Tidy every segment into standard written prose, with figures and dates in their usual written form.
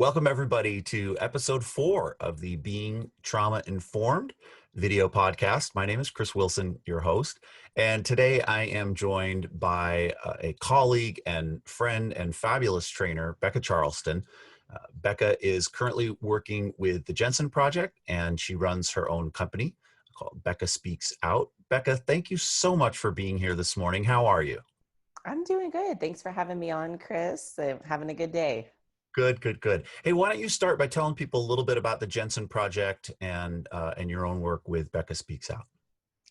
Welcome, everybody, to episode 4 of the Being Trauma Informed video podcast. My name is Chris Wilson, your host, and today I am joined by a colleague and friend and fabulous trainer, Bekah Charleston. Bekah is currently working with the Jensen Project, and she runs her own company called Bekah Speaks Out. Bekah, thank you so much for being here this morning. How are you? I'm doing good. Thanks for having me on, Chris. I'm having a good day. Good, good, good. Hey, why don't you start by telling people a little bit about the Jensen Project and your own work with Bekah Speaks Out?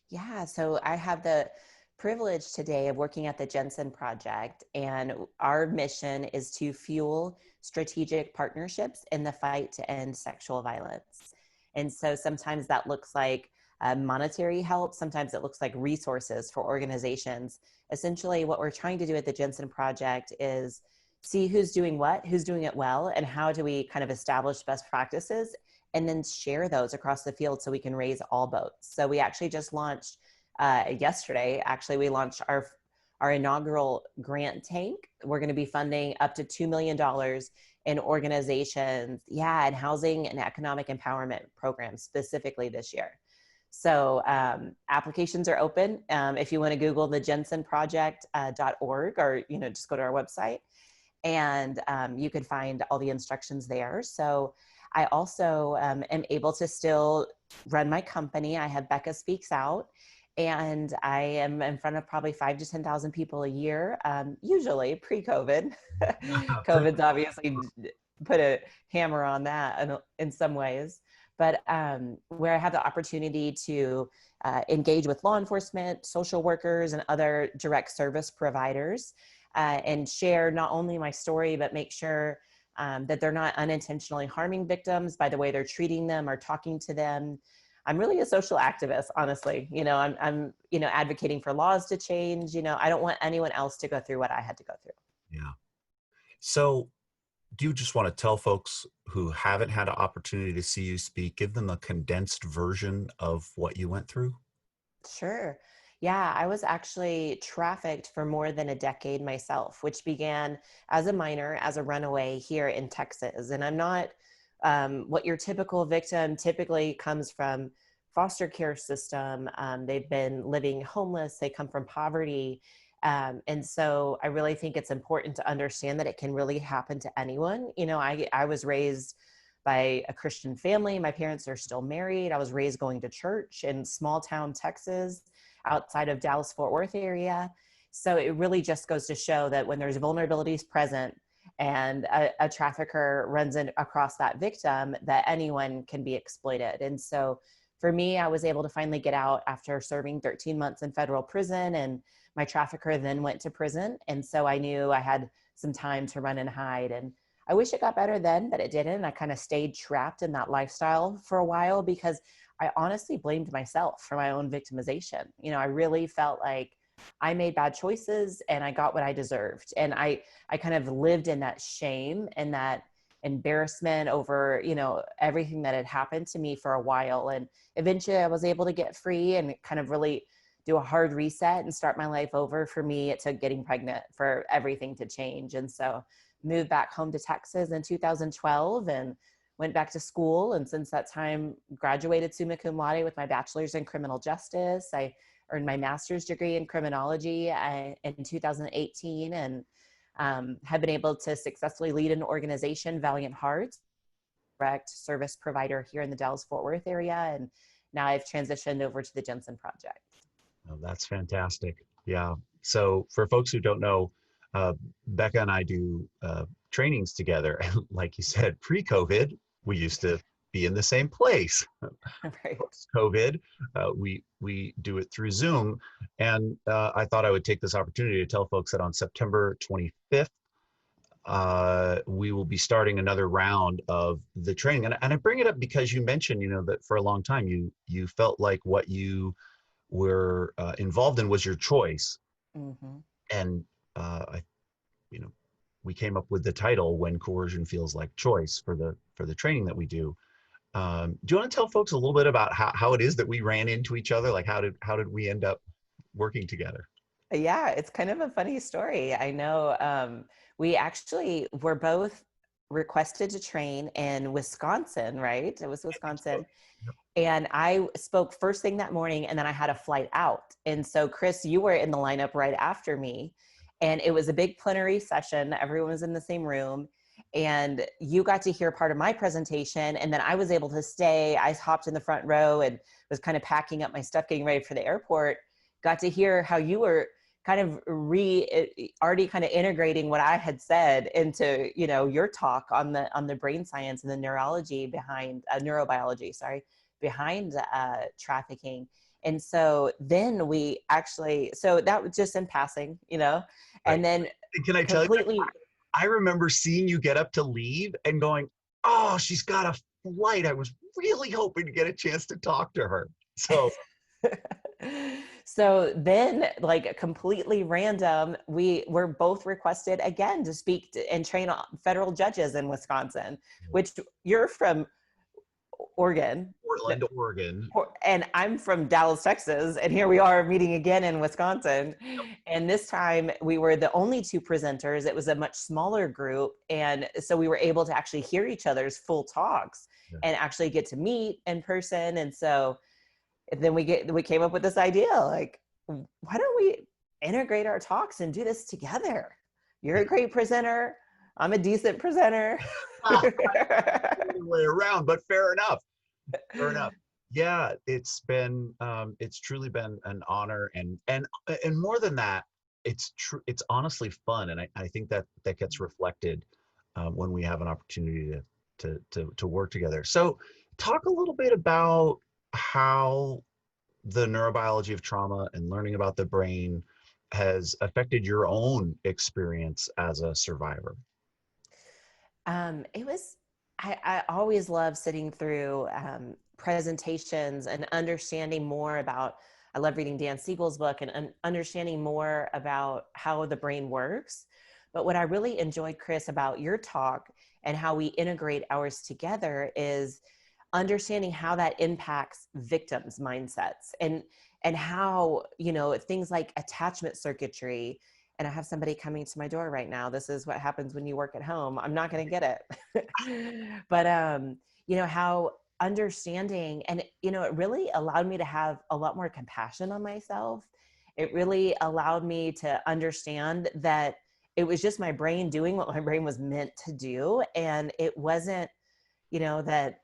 Yeah, so I have the privilege today of working at the Jensen Project, and our mission is to fuel strategic partnerships in the fight to end sexual violence. And so sometimes that looks like monetary help, sometimes it looks like resources for organizations. Essentially, what we're trying to do at the Jensen Project is see who's doing what, who's doing it well, and how do we kind of establish best practices and then share those across the field so we can raise all boats. So we actually just launched yesterday. Actually, we launched our inaugural grant tank. We're going to be funding up to $2 million in organizations, and housing and economic empowerment programs specifically this year. So applications are open. If you want to Google the jensenproject.org or just go to our website, and you can find all the instructions there. So I also am able to still run my company. I have Bekah Speaks Out, and I am in front of probably 5,000 to 10,000 people a year, usually pre-COVID. COVID's obviously put a hammer on that in some ways. But where I have the opportunity to engage with law enforcement, social workers, and other direct service providers, and share not only my story, but make sure that they're not unintentionally harming victims by the way they're treating them or talking to them. I'm really a social activist, honestly. I'm advocating for laws to change. I don't want anyone else to go through what I had to go through. Yeah. So do you just want to tell folks who haven't had an opportunity to see you speak, give them a condensed version of what you went through? Sure. Yeah, I was actually trafficked for more than a decade myself, which began as a minor, as a runaway here in Texas. And I'm not what your typical victim typically comes from foster care system. They've been living homeless. They come from poverty. And so I really think it's important to understand that it can really happen to anyone. I was raised by a Christian family. My parents are still married. I was raised going to church in small town Texas, outside of Dallas Fort Worth area. So it really just goes to show that when there's vulnerabilities present and a trafficker runs across that victim, that anyone can be exploited. And so for me, I was able to finally get out after serving 13 months in federal prison, and my trafficker then went to prison. And so I knew I had some time to run and hide. And I wish it got better then, but it didn't. I kind of stayed trapped in that lifestyle for a while because I honestly blamed myself for my own victimization. I really felt like I made bad choices and I got what I deserved. And I kind of lived in that shame and that embarrassment over, everything that had happened to me for a while. And eventually I was able to get free and kind of really do a hard reset and start my life over. For me, it took getting pregnant for everything to change. And so moved back home to Texas in 2012 and went back to school. And since that time, graduated summa cum laude with my bachelor's in criminal justice. I earned my master's degree in criminology in 2018 and have been able to successfully lead an organization, Valiant Hearts, direct service provider here in the Dallas-Fort Worth area. And now I've transitioned over to the Jensen Project. Oh, that's fantastic. Yeah. So for folks who don't know, Bekah and I do trainings together. And like you said, pre-COVID, we used to be in the same place. Right. Post-COVID, we do it through Zoom. And I thought I would take this opportunity to tell folks that on September 25th, we will be starting another round of the training. And I bring it up because you mentioned, that for a long time, you felt like what you were involved in was your choice. Mm-hmm. And I, we came up with the title "When Coercion Feels Like Choice" for the training that we do. Do you want to tell folks a little bit about how it is that we ran into each other? Like how did we end up working together? Yeah, it's kind of a funny story. I know we actually were both requested to train in Wisconsin, right? It was Wisconsin. Yep. And I spoke first thing that morning, and then I had a flight out. And so, Chris, you were in the lineup right after me. And it was a big plenary session. Everyone was in the same room. And you got to hear part of my presentation. And then I was able to stay. I hopped in the front row and was kind of packing up my stuff, getting ready for the airport. Got to hear how you were kind of already kind of integrating what I had said into, you know, your talk on the brain science and the neurology behind neurobiology, sorry, behind trafficking. And so then we actually, so that was just in passing, you know, Right. and then And can I tell you, completely. I remember seeing you get up to leave and going, oh, she's got a flight. I was really hoping to get a chance to talk to her. So So then, like completely random, we were both requested again to speak and train federal judges in Wisconsin, which you're from Oregon. Portland, Oregon. And I'm from Dallas, Texas, and here we are meeting again in Wisconsin. And this time we were the only two presenters. It was a much smaller group. And so we were able to actually hear each other's full talks Yeah. and actually get to meet in person. And so then we came up with this idea, like, why don't we integrate our talks and do this together? You're a great presenter. I'm a decent presenter. The way around, but fair enough. Fair enough. Yeah, it's truly been an honor, and more than that, it's honestly fun, and I think that gets reflected when we have an opportunity to work together. So, talk a little bit about how the neurobiology of trauma and learning about the brain has affected your own experience as a survivor. It was, I always love sitting through presentations and understanding more about, I love reading Dan Siegel's book and understanding more about how the brain works. But what I really enjoyed, Chris, about your talk and how we integrate ours together is understanding how that impacts victims' mindsets and how, you know, things like attachment circuitry. And I have somebody coming to my door right now. This is what happens when you work at home. I'm not going to get it. But you know, how understanding, and you know, it really allowed me to have a lot more compassion on myself. It really allowed me to understand that it was just my brain doing what my brain was meant to do, and it wasn't, you know, that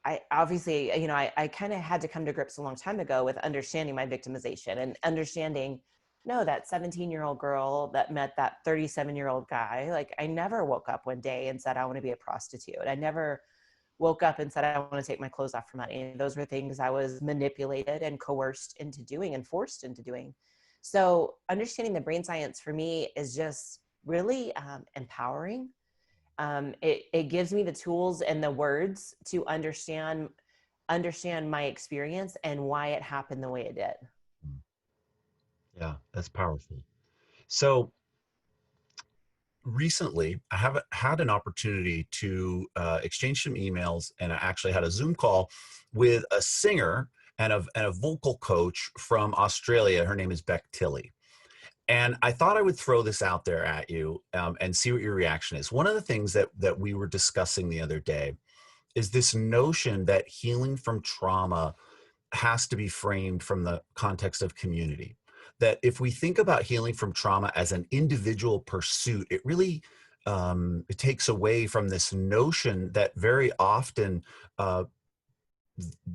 I obviously, you know, I kind of had to come to grips a long time ago with understanding my victimization and understanding, no, that 17-year-old girl that met that 37-year-old guy, like I never woke up one day and said, I want to be a prostitute. I never woke up and said, I want to take my clothes off for money. Those were things I was manipulated and coerced into doing and forced into doing. So understanding the brain science for me is just really empowering. It gives me the tools and the words to understand my experience and why it happened the way it did. Yeah, that's powerful. So recently, I have had an opportunity to exchange some emails, and I actually had a Zoom call with a singer and a vocal coach from Australia. Her name is Beck Tilley. And I thought I would throw this out there at you and see what your reaction is. One of the things that we were discussing the other day is this notion that healing from trauma has to be framed from the context of community. That if we think about healing from trauma as an individual pursuit, it really it takes away from this notion that very often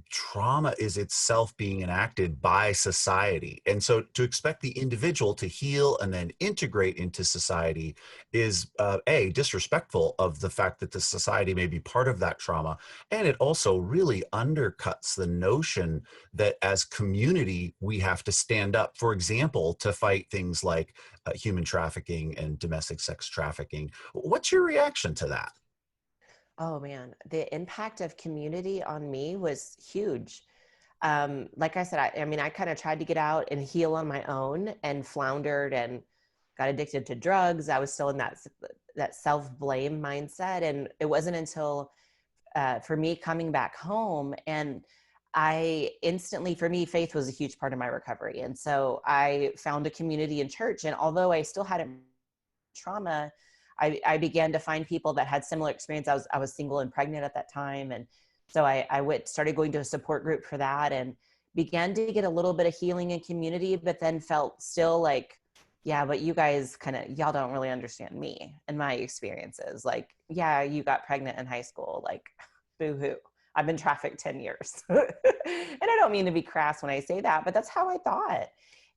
trauma is itself being enacted by society. And so to expect the individual to heal and then integrate into society is disrespectful of the fact that the society may be part of that trauma. And it also really undercuts the notion that as community, we have to stand up, for example, to fight things like human trafficking and domestic sex trafficking. What's your reaction to that? Oh man, the impact of community on me was huge. Like I said, I mean, I kind of tried to get out and heal on my own and floundered and got addicted to drugs. I was still in that self-blame mindset. And it wasn't until for me coming back home, and for me, faith was a huge part of my recovery. And so I found a community in church. And although I still had trauma, I began to find people that had similar experience. I was single and pregnant at that time. And so started going to a support group for that and began to get a little bit of healing and community, but then felt still like, yeah, but you guys y'all don't really understand me and my experiences. Like, yeah, you got pregnant in high school. Like, boo hoo. I've been trafficked 10 years. And I don't mean to be crass when I say that, but that's how I thought.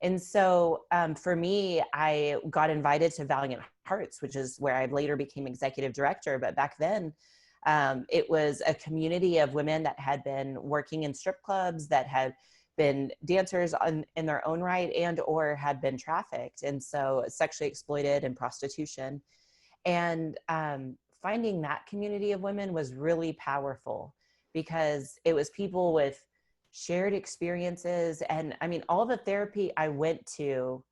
And so for me, I got invited to Valiant Hearts, which is where I later became executive director. But back then, it was a community of women that had been working in strip clubs, that had been dancers in their own right, and or had been trafficked. And so sexually exploited and prostitution. And finding that community of women was really powerful because it was people with shared experiences. And I mean, all the therapy I went to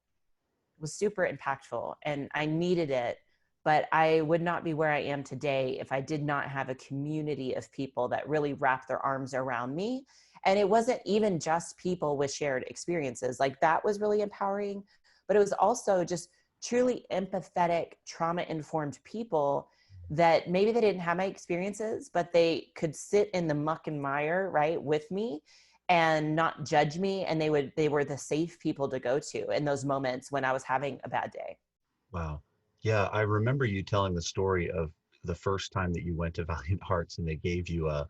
was super impactful and I needed it, but I would not be where I am today if I did not have a community of people that really wrapped their arms around me. And it wasn't even just people with shared experiences. Like, that was really empowering, but it was also just truly empathetic, trauma-informed people that maybe they didn't have my experiences, but they could sit in the muck and mire, right, with me and not judge me. And they were the safe people to go to in those moments when I was having a bad day. Wow. Yeah, I remember you telling the story of the first time that you went to Valiant Hearts and they gave you a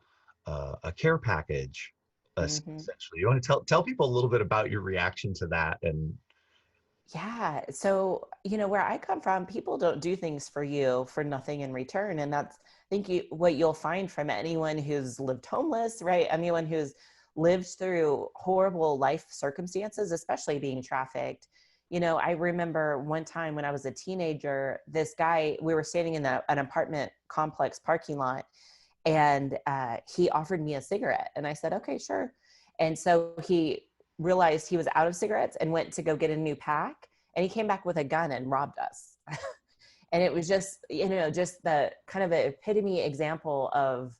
care package, Mm-hmm. essentially. You want to tell people a little bit about your reaction to that? And Yeah. So, where I come from, people don't do things for you for nothing in return. And that's, I think what you'll find from anyone who's lived homeless, right? Anyone who's lived through horrible life circumstances, especially being trafficked. I remember one time when I was a teenager, this guy, we were standing in an apartment complex parking lot, and he offered me a cigarette. And I said, okay, sure. And so he realized he was out of cigarettes and went to go get a new pack. And he came back with a gun and robbed us. And it was just, just the kind of an epitome example of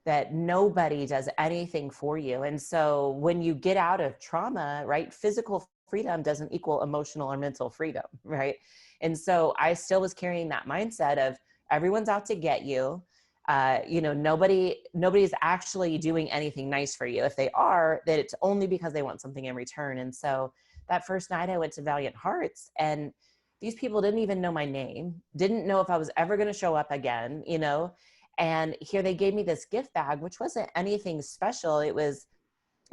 that nobody does anything for you. And so when you get out of trauma, right, physical freedom doesn't equal emotional or mental freedom, right? And so I still was carrying that mindset of everyone's out to get you. Nobody's actually doing anything nice for you. If they are, that it's only because they want something in return. And so that first night I went to Valiant Hearts, and these people didn't even know my name, didn't know if I was ever going to show up again, and here they gave me this gift bag, which wasn't anything special. It was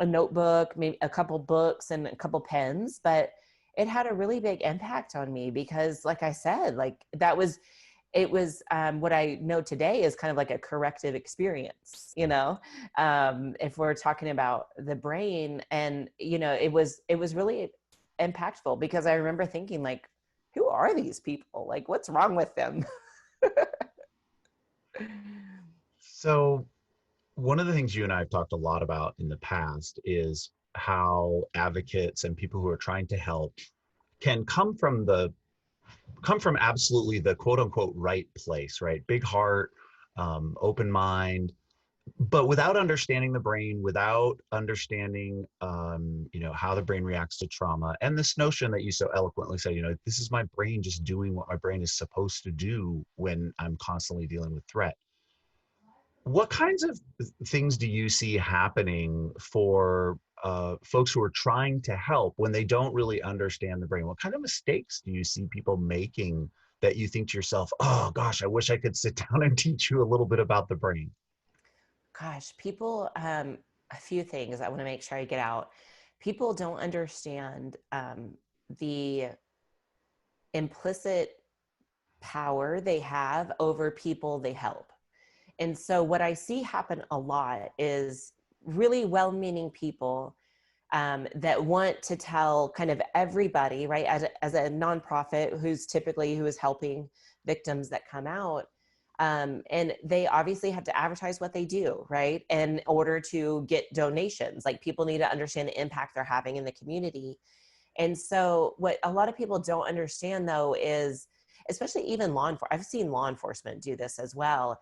a notebook, maybe a couple books and a couple pens, but it had a really big impact on me because, like I said, it was what I know today is kind of like a corrective experience, if we're talking about the brain. And, it was really impactful because I remember thinking, like, who are these people? Like, what's wrong with them? so one of the things you and I have talked a lot about in the past is how advocates and people who are trying to help can come from absolutely the quote unquote right place, right? Big heart, open mind, but without understanding the brain, without understanding, how the brain reacts to trauma. And this notion that you so eloquently said, this is my brain just doing what my brain is supposed to do when I'm constantly dealing with threat. What kinds of things do you see happening for folks who are trying to help when they don't really understand the brain? What kind of mistakes do you see people making that you think to yourself, oh gosh, I wish I could sit down and teach you a little bit about the brain? Gosh, people, a few things I want to make sure I get out. People don't understand the implicit power they have over people they help. And so what I see happen a lot is really well-meaning people that want to tell kind of everybody, right, as a nonprofit who is helping victims that come out. And they obviously have to advertise what they do, right, in order to get donations. Like, people need to understand the impact they're having in the community. And so what a lot of people don't understand, though, is, especially even I've seen law enforcement do this as well.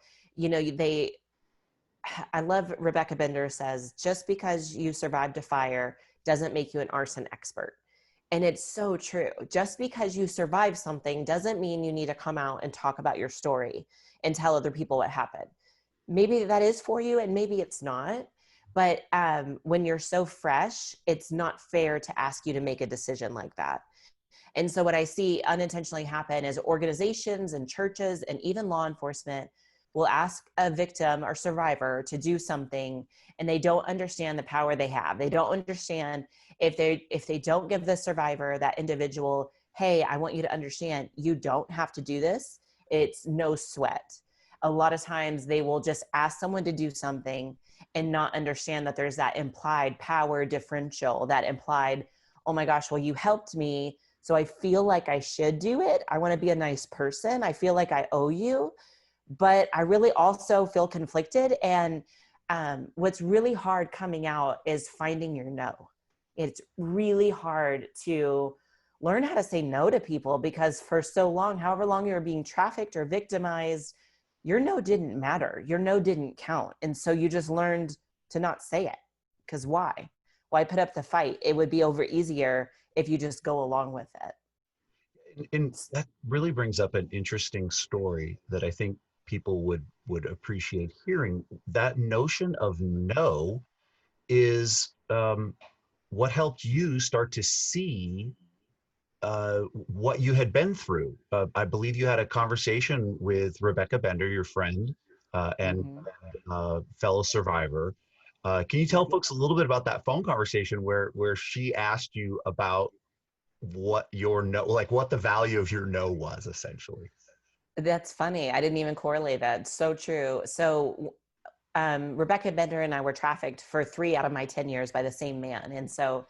I love Rebecca Bender says, just because you survived a fire doesn't make you an arson expert. And it's so true. Just because you survive something doesn't mean you need to come out and talk about your story and tell other people what happened. Maybe that is for you and maybe it's not. But when you're so fresh, it's not fair to ask you to make a decision like that. And so what I see unintentionally happen is organizations and churches and even law enforcement will ask a victim or survivor to do something, and they don't understand the power they have. They don't understand if they don't give the survivor, that individual, hey, I want you to understand you don't have to do this. It's no sweat. A lot of times they will just ask someone to do something and not understand that there's that implied power differential, that implied, oh my gosh, well, you helped me, so I feel like I should do it. I want to be a nice person. I feel like I owe you, but I really also feel conflicted. And what's really hard coming out is finding your no. It's really hard to learn how to say no to people, because for so long, however long you were being trafficked or victimized, your no didn't matter. Your no didn't count. And so you just learned to not say it. Because why? Why put up the fight? It would be over easier if you just go along with it. And that really brings up an interesting story that I think people would appreciate hearing. That notion of no is what helped you start to see what you had been through. I believe you had a conversation with Rebecca Bender, your friend and Mm-hmm. fellow survivor. Can you tell Yeah. folks a little bit about that phone conversation where she asked you about what your no, like what the value of your no was, essentially? That's funny. I didn't even correlate that. So true. So Rebecca Bender and I were trafficked for 3 out of my 10 years by the same man. And so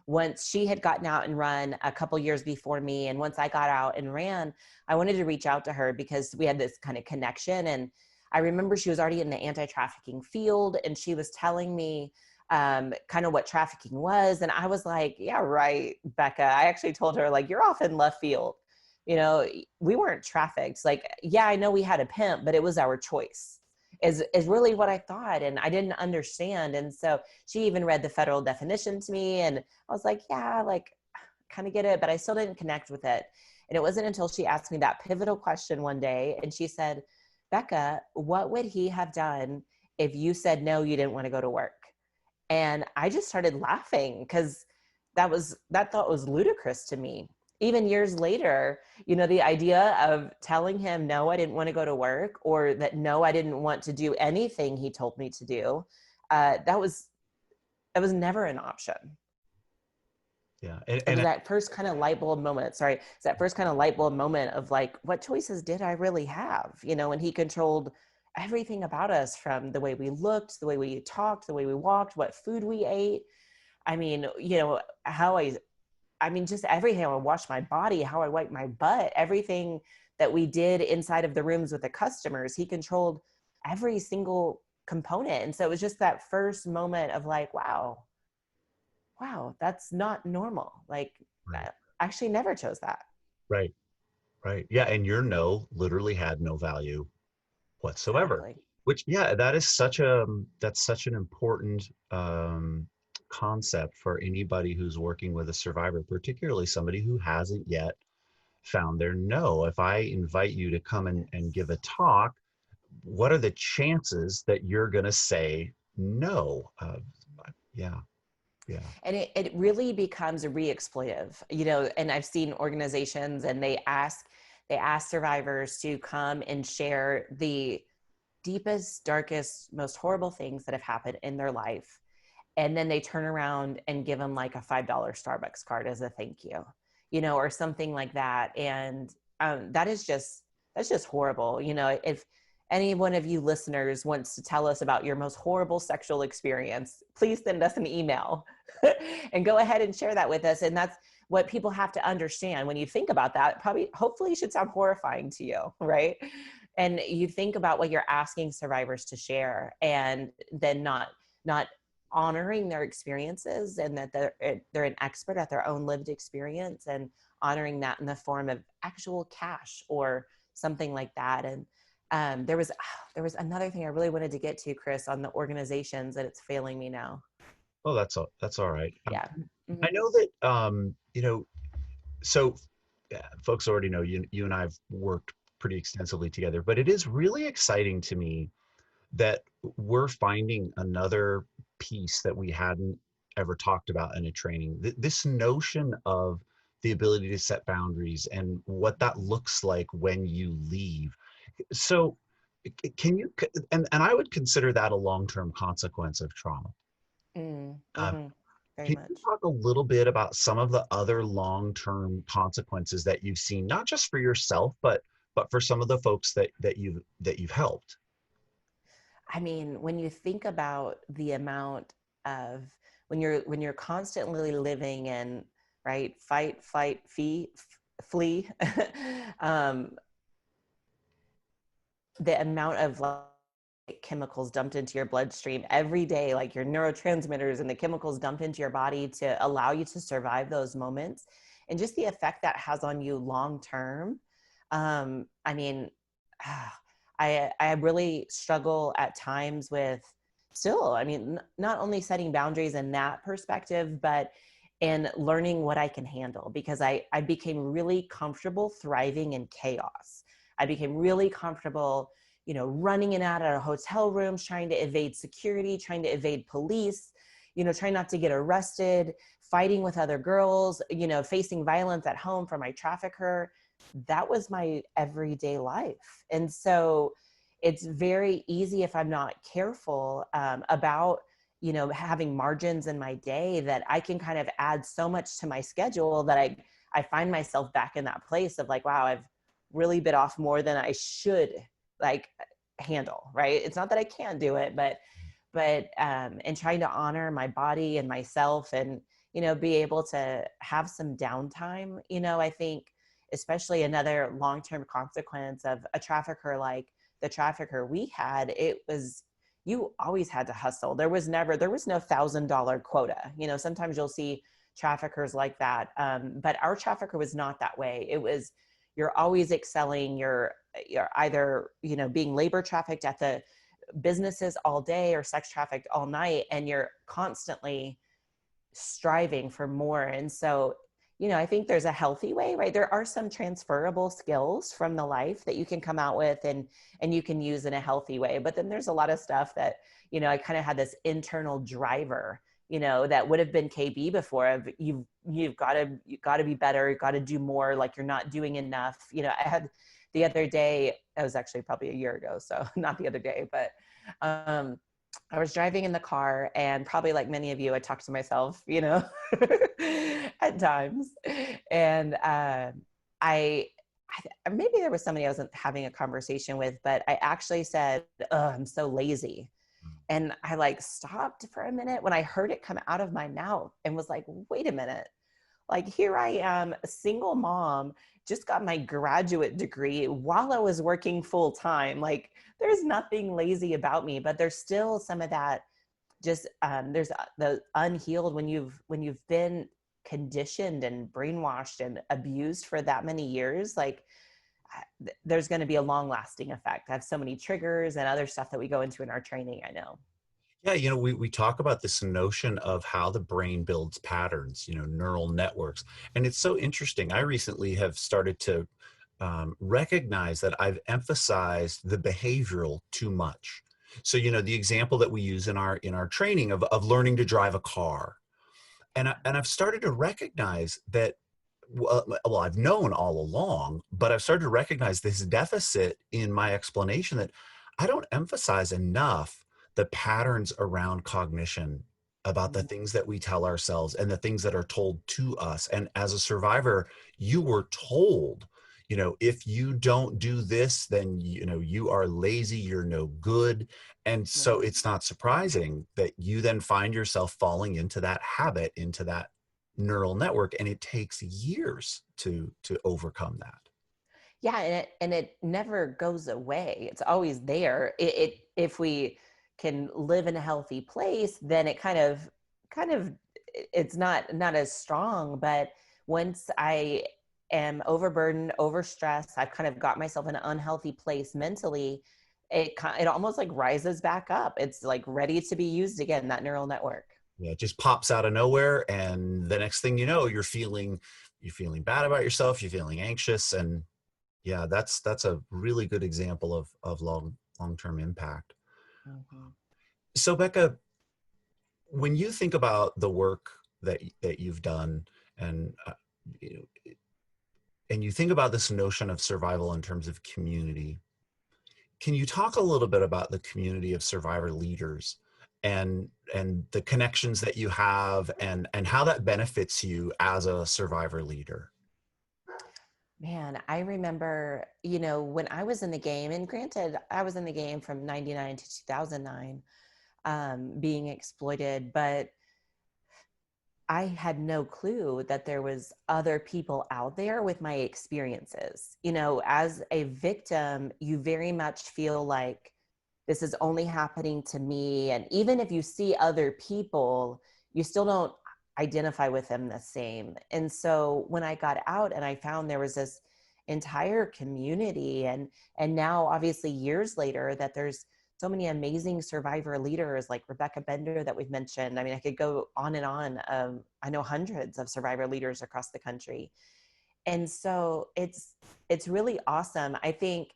once she had gotten out and run a couple years before me, and once I got out and ran, I wanted to reach out to her because we had this kind of connection. And I remember she was already in the anti-trafficking field, and she was telling me kind of what trafficking was. And I was like, yeah, right, Becca. I actually told her, like, you're off in left field. You know, we weren't trafficked. Like, yeah, I know we had a pimp, but it was our choice is really what I thought. And I didn't understand. And so she even read the federal definition to me. And I was like, yeah, like, kind of get it, but I still didn't connect with it. And it wasn't until she asked me that pivotal question one day, and she said, Becca, what would he have done if you said no, you didn't want to go to work? And I just started laughing because that thought was ludicrous to me. Even years later, you know, the idea of telling him, no, I didn't want to go to work, or that, no, I didn't want to do anything he told me to do. That was never an option. Yeah, It was and that first kind of light bulb moment. Sorry. It's that first kind of light bulb moment of like, what choices did I really have? You know, and he controlled everything about us, from the way we looked, the way we talked, the way we walked, what food we ate. I mean, you know, I mean, just everything. I washed my body, how I wiped my butt, everything that we did inside of the rooms with the customers. He controlled every single component. And so it was just that first moment of like, wow, that's not normal. Like, right, I actually never chose that. right, right. Yeah, and your no literally had no value whatsoever. Exactly. Which, yeah, that is such a that's such an important concept for anybody who's working with a survivor, particularly somebody who hasn't yet found their no. If I invite you to come and give a talk, what are the chances that you're going to say no? Yeah, yeah, And it really becomes re-exploitive, you know. And I've seen organizations, and they ask survivors to come and share the deepest, darkest, most horrible things that have happened in their life. And then they turn around and give them like a $5 Starbucks card as a thank you, you know, or something like that. And that's just horrible. You know, if any one of you listeners wants to tell us about your most horrible sexual experience, please send us an email and go ahead and share that with us. And that's what people have to understand. When you think about that, probably, hopefully, should sound horrifying to you, right? And you think about what you're asking survivors to share, and then not honoring their experiences, and that they're an expert at their own lived experience, and honoring that in the form of actual cash or something like that. And there was another thing I really wanted to get to, Chris, on the organizations, and it's failing me now. oh, that's all right. Yeah. I Mhm. know that you know, so folks already know you and I've worked pretty extensively together, but it is really exciting to me that we're finding another piece that we hadn't ever talked about in a training. This notion of the ability to set boundaries and what that looks like when you leave. So, can you, and I would consider that a long-term consequence of trauma. Um, Mm-hmm. Very can you much. talk a little bit about some of the other long-term consequences that you've seen, not just for yourself, but for some of the folks that you've helped? I mean, when you think about the amount of when you're constantly living in, right, fight, flight, flee, um, the amount of like chemicals dumped into your bloodstream every day, like your neurotransmitters and the chemicals dumped into your body to allow you to survive those moments, and just the effect that has on you long term. I mean, I really struggle at times with still, I mean, not only setting boundaries in that perspective, but in learning what I can handle, because I became really comfortable thriving in chaos. I became really comfortable, running in and out of hotel rooms, trying to evade security, trying to evade police, trying not to get arrested, fighting with other girls, facing violence at home from my trafficker. That was my everyday life. And so it's very easy, if I'm not careful, about, having margins in my day, that I can kind of add so much to my schedule that I find myself back in that place of like, wow, I've really bit off more than I should like handle. Right. It's not that I can't do it, but and trying to honor my body and myself, and, be able to have some downtime. I think especially another long-term consequence of a trafficker like the trafficker we had, it was, you always had to hustle. There was no $1,000 quota. Sometimes you'll see traffickers like that. But our trafficker was not that way. It was, you're always excelling. You're either, being labor trafficked at the businesses all day or sex trafficked all night, and you're constantly striving for more. And so, I think there's a healthy way, right? There are some transferable skills from the life that you can come out with, and you can use in a healthy way. But then there's a lot of stuff that, I kind of had this internal driver, that would have been KB before, of you've got to be better, you've got to do more, like you're not doing enough. I had the other day, it was actually probably a year ago, so not the other day, but um I was driving in the car, and probably like many of you, I talked to myself, at times. And I, maybe there was somebody I wasn't having a conversation with, but I actually said, "Oh, I'm so lazy." And I like stopped for a minute when I heard it come out of my mouth, and was like, wait a minute. Like, here I am, a single mom, just got my graduate degree while I was working full time. Like, there's nothing lazy about me, but there's still some of that. Just there's the unhealed, when you've been conditioned and brainwashed and abused for that many years. Like, there's going to be a long lasting effect. I have so many triggers and other stuff that we go into in our training. I know. Yeah, we talk about this notion of how the brain builds patterns, neural networks. And it's so interesting. I recently have started to recognize that I've emphasized the behavioral too much. So, the example that we use in our training of learning to drive a car. And I've started to recognize that, well, I've known all along, but I've started to recognize this deficit in my explanation, that I don't emphasize enough the patterns around cognition, about the Mhm. things that we tell ourselves and the things that are told to us. And as a survivor, you were told, if you don't do this, then, you are lazy, you're no good. And so Right. it's not surprising that you then find yourself falling into that habit, into that neural network, and it takes years to overcome that. Yeah, and it never goes away. It's always there. It if we can live in a healthy place, then it kind of it's not as strong. But once I am overburdened, overstressed, I've kind of got myself in an unhealthy place mentally. It almost like rises back up. It's like ready to be used again, that neural network. Yeah, it just pops out of nowhere, and the next thing you know, you're feeling bad about yourself, you're feeling anxious, and yeah, that's a really good example of long-term impact. Mhm. So Becca, when you think about the work that you've done, and you know, and you think about this notion of survival in terms of community, can you talk a little bit about the community of survivor leaders and the connections that you have and how that benefits you as a survivor leader? Man, I remember, you know, when I was in the game, and granted, I was in the game from 99 to 2009, being exploited, but I had no clue that there was other people out there with my experiences. You know, as a victim, you very much feel like this is only happening to me. And even if you see other people, you still don't identify with them the same. And so when I got out and I found there was this entire community, and now obviously years later, that there's so many amazing survivor leaders like Rebecca Bender that we've mentioned. I mean, I could go on and on. I know hundreds of survivor leaders across the country. And so it's really awesome. I think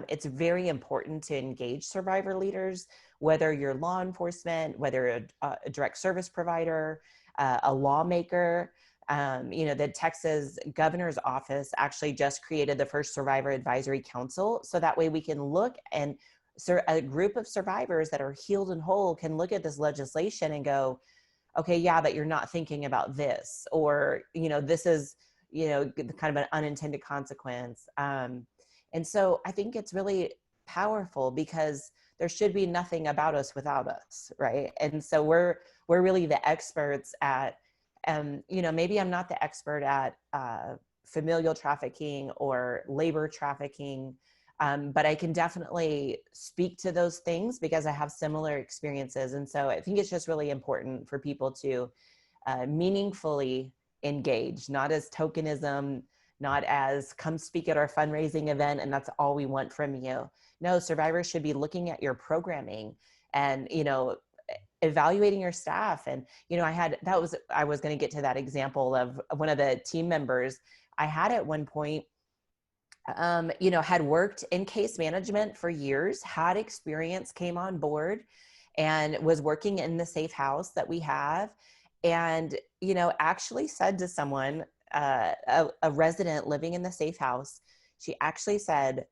it's very important to engage survivor leaders, whether you're law enforcement, whether a direct service provider, a lawmaker. You know, the Texas governor's office actually just created the first survivor advisory council. So that way we can look, and a group of survivors that are healed and whole can look at this legislation and go, okay, yeah, but you're not thinking about this, or, you know, this is, you know, kind of an unintended consequence. And so I think it's really powerful because there should be nothing about us without us, right? And so we're really the experts at, you know, maybe I'm not the expert at familial trafficking or labor trafficking, but I can definitely speak to those things because I have similar experiences. And so I think it's just really important for people to meaningfully engage, not as tokenism, not as come speak at our fundraising event and that's all we want from you. No, survivors should be looking at your programming and, you know, evaluating your staff. And, you know, I was going to get to that example of one of the team members I had at one point, you know, had worked in case management for years, had experience, came on board and was working in the safe house that we have. And, you know, actually said to someone, a resident living in the safe house, she actually said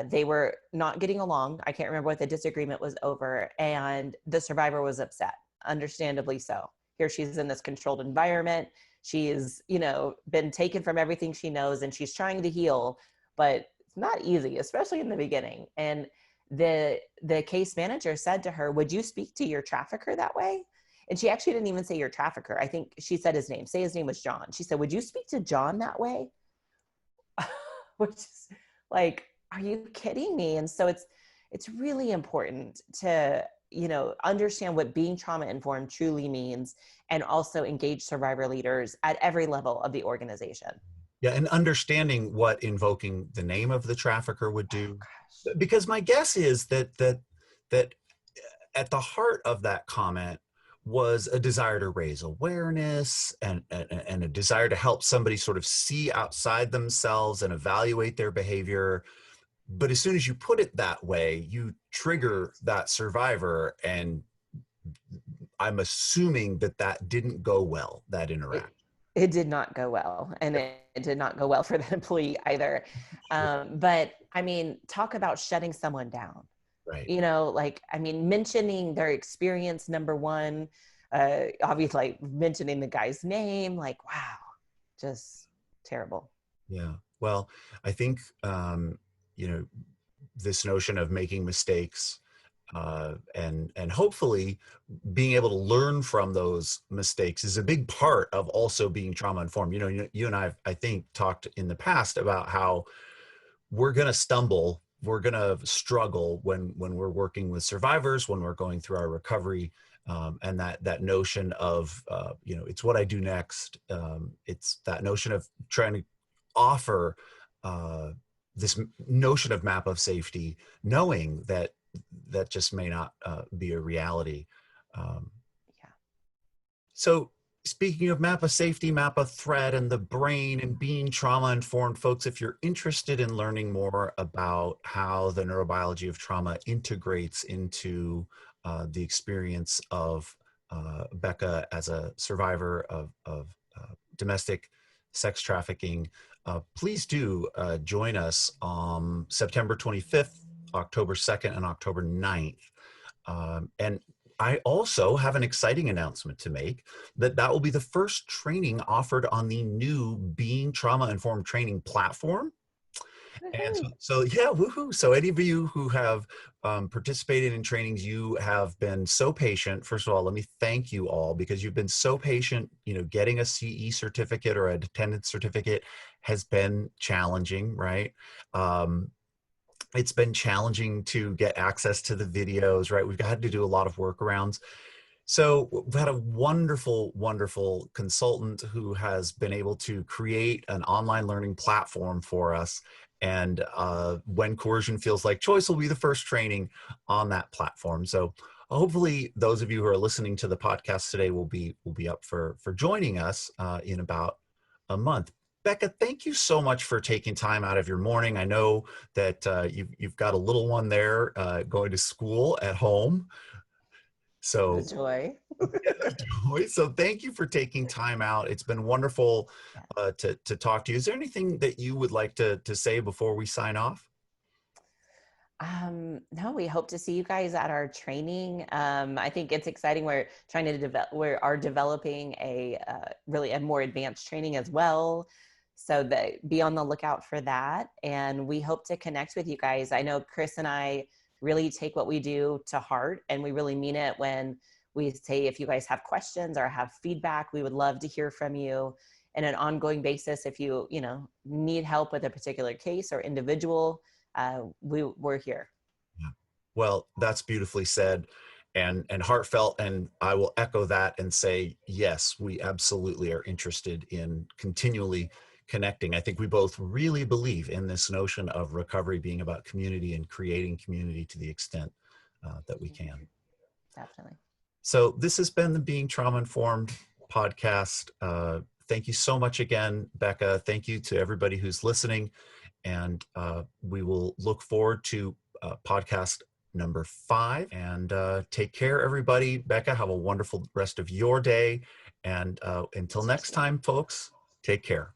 they were not getting along. I can't remember what the disagreement was over. And the survivor was upset, understandably so. Here she's in this controlled environment. She's, you know, been taken from everything she knows and she's trying to heal, but it's not easy, especially in the beginning. And the case manager said to her, would you speak to your trafficker that way? And she actually didn't even say your trafficker. I think she said his name. Say his name was John. She said, would you speak to John that way? Which is like, are you kidding me? And so it's really important to, you know, understand what being trauma informed truly means and also engage survivor leaders at every level of the organization. Yeah, and understanding what invoking the name of the trafficker would Oh do, gosh. because my guess is that at the heart of that comment was a desire to raise awareness and a desire to help somebody sort of see outside themselves and evaluate their behavior. But as soon as you put it that way, you trigger that survivor, and I'm assuming that didn't go well, that It, interaction. it did not go well, and it did not go well for the employee either. Sure. But I mean, talk about shutting someone down. Right. You know, like, I mean, mentioning their experience, number one, obviously like mentioning the guy's name, like, wow, just terrible. Yeah. Well, I think you know, this notion of making mistakes and hopefully being able to learn from those mistakes is a big part of also being trauma informed. You know, you and I think, talked in the past about how we're going to stumble, we're going to struggle when we're working with survivors, when we're going through our recovery, and that notion of you know, it's what I do next. It's that notion of trying to offer uh, this notion of map of safety, knowing that just may not be a reality. Um, Yeah. So speaking of MAPA safety, MAPA threat, and the brain and being trauma-informed, folks, if you're interested in learning more about how the neurobiology of trauma integrates into the experience of Bekah as a survivor of domestic sex trafficking, please do join us September 25th, October 2nd, and October 9th. And I also have an exciting announcement to make that will be the first training offered on the new Being Trauma Informed training platform. And so yeah, woohoo. So any of you who have participated in trainings, you have been so patient. First of all, let me thank you all because you've been so patient. You know, getting a CE certificate or a attendance certificate has been challenging, right? It's been challenging to get access to the videos, right? We've had to do a lot of workarounds. So we've had a wonderful, wonderful consultant who has been able to create an online learning platform for us. And when coercion feels like choice will be the first training on that platform. So hopefully those of you who are listening to the podcast today will be up for joining us in about a month. Bekah, thank you so much for taking time out of your morning. I know that you've got a little one there going to school at home. The So, joy. yeah, the joy. So thank you for taking time out. It's been wonderful to talk to you. Is there anything that you would like to say before we sign off? No, we hope to see you guys at our training. I think it's exciting. We're trying to developing a really a more advanced training as well. So be on the lookout for that. And we hope to connect with you guys. I know Chris and I really take what we do to heart, and we really mean it when we say, if you guys have questions or have feedback, we would love to hear from you in an ongoing basis. If you need help with a particular case or individual, we're here. Yeah. Well, that's beautifully said and heartfelt. And I will echo that and say, yes, we absolutely are interested in continually connecting. I think we both really believe in this notion of recovery being about community and creating community to the extent that we can. Definitely. So this has been the Being Trauma Informed podcast. Thank you so much again, Bekah. Thank you to everybody who's listening. And we will look forward to podcast number 5. And take care, everybody. Bekah, have a wonderful rest of your day. And until next time, folks, take care.